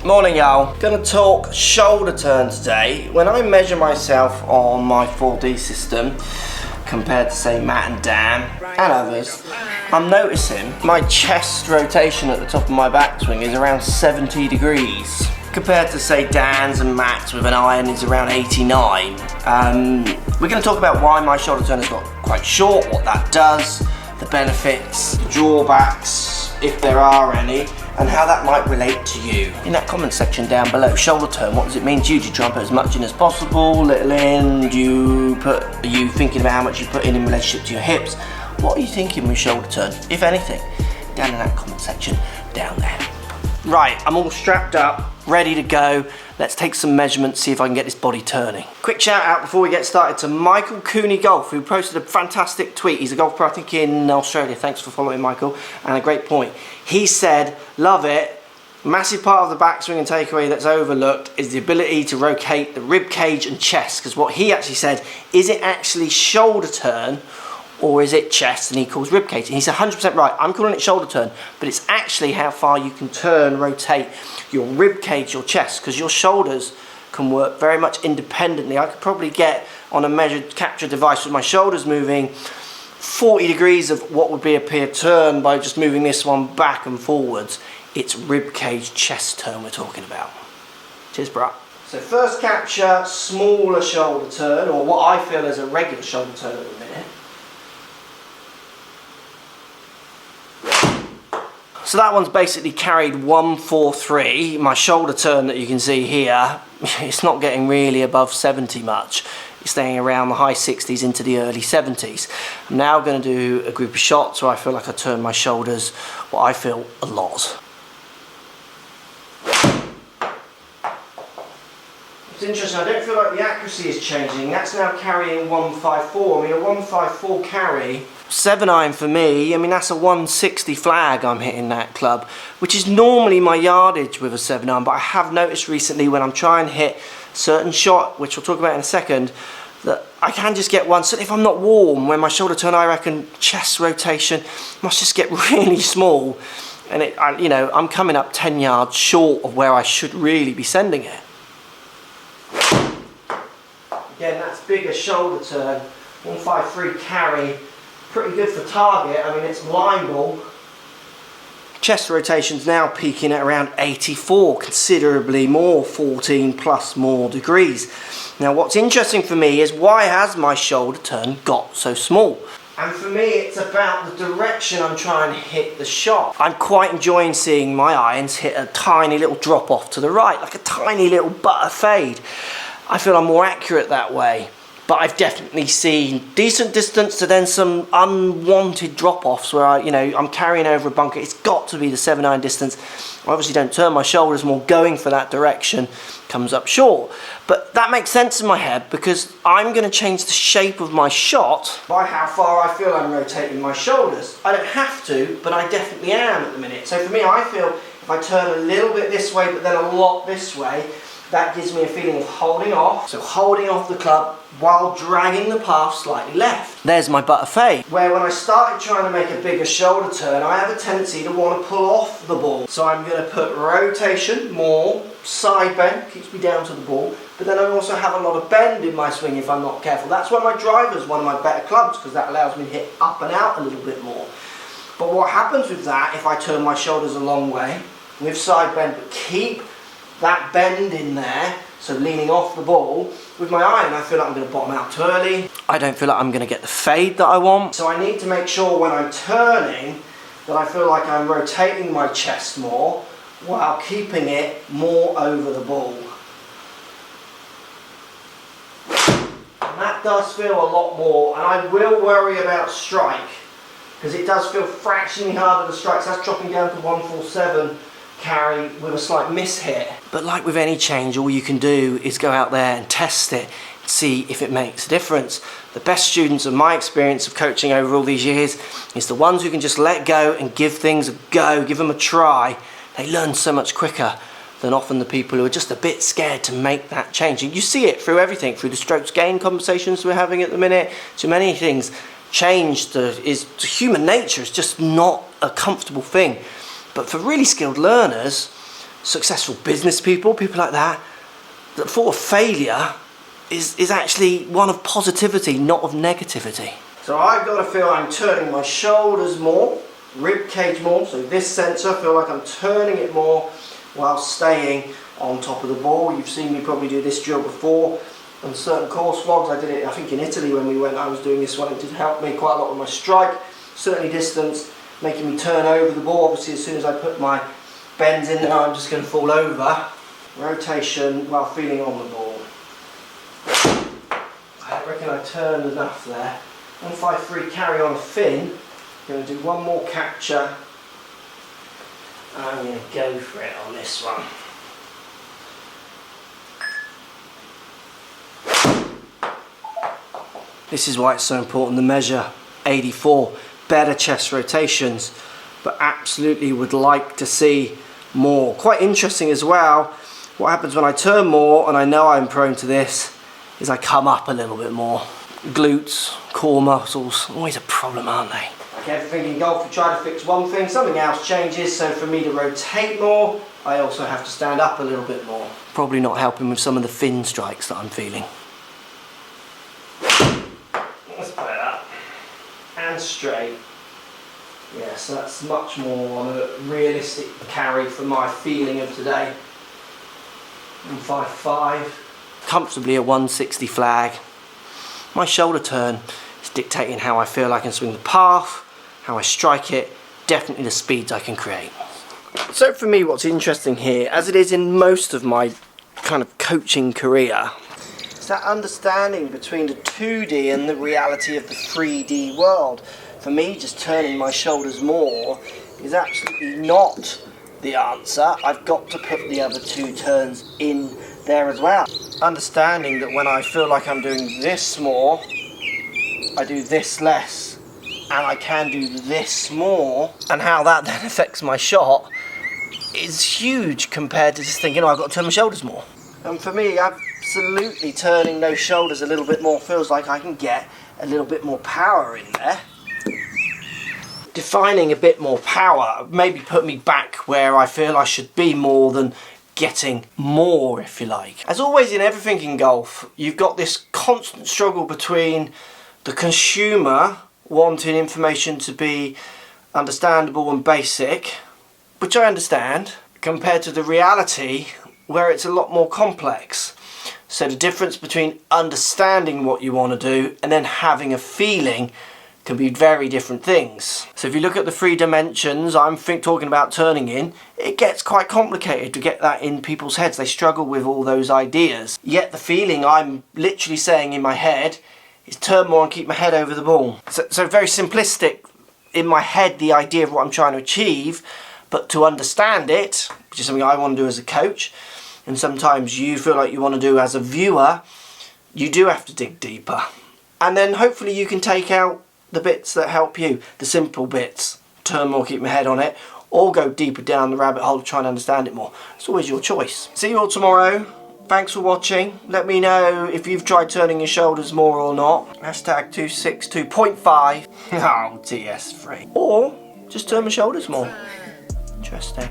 Morning y'all. Gonna talk shoulder turn today. When I measure myself on my 4D system compared to say Matt and Dan and others, I'm noticing my chest rotation at the top of my backswing is around 70 degrees compared to say Dan's and Matt's with an iron is around 89. We're going to talk about why my shoulder turn has got quite short, what that does, the benefits, the drawbacks, if there are any, and how that might relate to you. In that comment section down below, shoulder turn, what does it mean to you? Do you try and put as much in as possible, little in? Are you thinking about how much you put in relationship to your hips? What are you thinking with shoulder turn, if anything? Down in that comment section down there. Right, I'm all strapped up, ready to go. Let's take some measurements, see if I can get this body turning. Quick shout out before we get started to Michael Cooney Golf, who posted a fantastic tweet. He's a golf pro, I think, in Australia. Thanks for following Michael, and a great point. He said, love it. Massive part of the backswing and takeaway that's overlooked is the ability to rotate the rib cage and chest, because what he actually said, is it actually shoulder turn or is it chest? And he calls rib cage. And he's 100% right. I'm calling it shoulder turn, but it's actually how far you can turn, rotate your rib cage, your chest, because your shoulders can work very much independently. I could probably get on a measured capture device with my shoulders moving 40 degrees of what would be a peer turn by just moving this one back and forwards. It's rib cage chest turn we're talking about. Cheers, bruh. So first capture, smaller shoulder turn, or what I feel is a regular shoulder turn at the minute. So that one's basically carried 143. My shoulder turn that you can see here, it's not getting really above 70 much. It's staying around the high 60s into the early 70s. I'm now going to do a group of shots where I feel like I turn my shoulders, what I feel, a lot. It's interesting, I don't feel like the accuracy is changing. That's now carrying 154. I mean, a 154 carry, 7-iron for me, I mean, that's a 160 flag I'm hitting that club, which is normally my yardage with a 7-iron, but I have noticed recently when I'm trying to hit a certain shot, which we'll talk about in a second, that I can just get one. So if I'm not warm, when my shoulder turn, I reckon chest rotation must just get really small, and I'm coming up 10 yards short of where I should really be sending it. Again, that's bigger shoulder turn, 153 carry, pretty good for target. I mean, it's line ball. Chest rotation's now peaking at around 84, considerably more, 14 plus more degrees. Now, what's interesting for me is why has my shoulder turn got so small? And for me, it's about the direction I'm trying to hit the shot. I'm quite enjoying seeing my irons hit a tiny little drop off to the right, like a tiny little butter fade. I feel I'm more accurate that way. But I've definitely seen decent distance to then some unwanted drop-offs where I'm carrying over a bunker. It's got to be the 7-iron distance. I obviously don't turn my shoulders more, going for that direction comes up short. But that makes sense in my head because I'm going to change the shape of my shot by how far I feel I'm rotating my shoulders. I don't have to, but I definitely am at the minute. So for me, I feel if I turn a little bit this way, but then a lot this way, that gives me a feeling of holding off. So holding off the club while dragging the path slightly left. There's my butter fade. Where when I started trying to make a bigger shoulder turn, I have a tendency to want to pull off the ball. So I'm going to put rotation, more, side bend, keeps me down to the ball, but then I also have a lot of bend in my swing if I'm not careful. That's why my driver's one of my better clubs, because that allows me to hit up and out a little bit more. But what happens with that, if I turn my shoulders a long way, with side bend, but keep that bend in there, so leaning off the ball, with my iron I feel like I'm going to bottom out too early. I don't feel like I'm going to get the fade that I want. So I need to make sure when I'm turning that I feel like I'm rotating my chest more while keeping it more over the ball. And that does feel a lot more, and I will worry about strike because it does feel fractionally harder to strike. So that's dropping down to 147 carry with a slight miss hit. But like with any change, all you can do is go out there and test it, see if it makes a difference. The best students of my experience of coaching over all these years is the ones who can just let go and give things a go, give them a try. They learn so much quicker than often the people who are just a bit scared to make that change. And you see it through everything, through the strokes gain conversations we're having at the minute, to many things. Change is human nature. It's just not a comfortable thing. But for really skilled learners, successful business people, people like that, that thought of failure is actually one of positivity, not of negativity. So I've got to feel I'm turning my shoulders more, rib cage more, so this sensor, I feel like I'm turning it more while staying on top of the ball. You've seen me probably do this drill before on certain course vlogs. I did it, I think, in Italy when we went. I was doing this one. It did help me quite a lot with my strike, certainly distance, making me turn over the ball. Obviously, as soon as I put my bends in there, I'm just going to fall over. Rotation while feeling on the ball. I reckon I turned enough there. 153 carry on a fin. Going to do one more capture. I'm going to go for it on this one. This is why it's so important to measure 84, better chest rotations, but absolutely would like to see more. Quite interesting as well, what happens when I turn more, and I know I'm prone to this, is I come up a little bit more. Glutes, core muscles, always a problem, aren't they? Okay, everything in golf, we try to fix one thing, something else changes, so for me to rotate more, I also have to stand up a little bit more. Probably not helping with some of the fin strikes that I'm feeling. Let's put it up. And straight. Yes, that's much more on a realistic carry for my feeling of today. 155. Comfortably a 160 flag. My shoulder turn is dictating how I feel I can swing the path, how I strike it, definitely the speeds I can create. So for me, what's interesting here, as it is in most of my kind of coaching career, is that understanding between the 2D and the reality of the 3D world. For me, just turning my shoulders more is absolutely not the answer. I've got to put the other two turns in there as well. Understanding that when I feel like I'm doing this more, I do this less, and I can do this more, and how that then affects my shot is huge compared to just thinking, oh, I've got to turn my shoulders more. And for me, absolutely turning those shoulders a little bit more feels like I can get a little bit more power in there. Defining a bit more power maybe put me back where I feel I should be more than getting more, if you like. As always in everything in golf, you've got this constant struggle between the consumer wanting information to be understandable and basic, which I understand, compared to the reality where it's a lot more complex. So the difference between understanding what you want to do and then having a feeling can be very different things. So if you look at the 3 dimensions I'm talking about turning in, it gets quite complicated to get that in people's heads. They struggle with all those ideas. Yet the feeling I'm literally saying in my head is turn more and keep my head over the ball. So very simplistic in my head, the idea of what I'm trying to achieve, but to understand it, which is something I want to do as a coach, and sometimes you feel like you want to do as a viewer, you do have to dig deeper. And then hopefully you can take out the bits that help you, the simple bits, turn more, keep my head on it, or go deeper down the rabbit hole to try and understand it more. It's always your choice. See you all tomorrow. Thanks for watching. Let me know if you've tried turning your shoulders more or not. Hashtag 262.5. Oh, TS3. Or just turn my shoulders more. Interesting.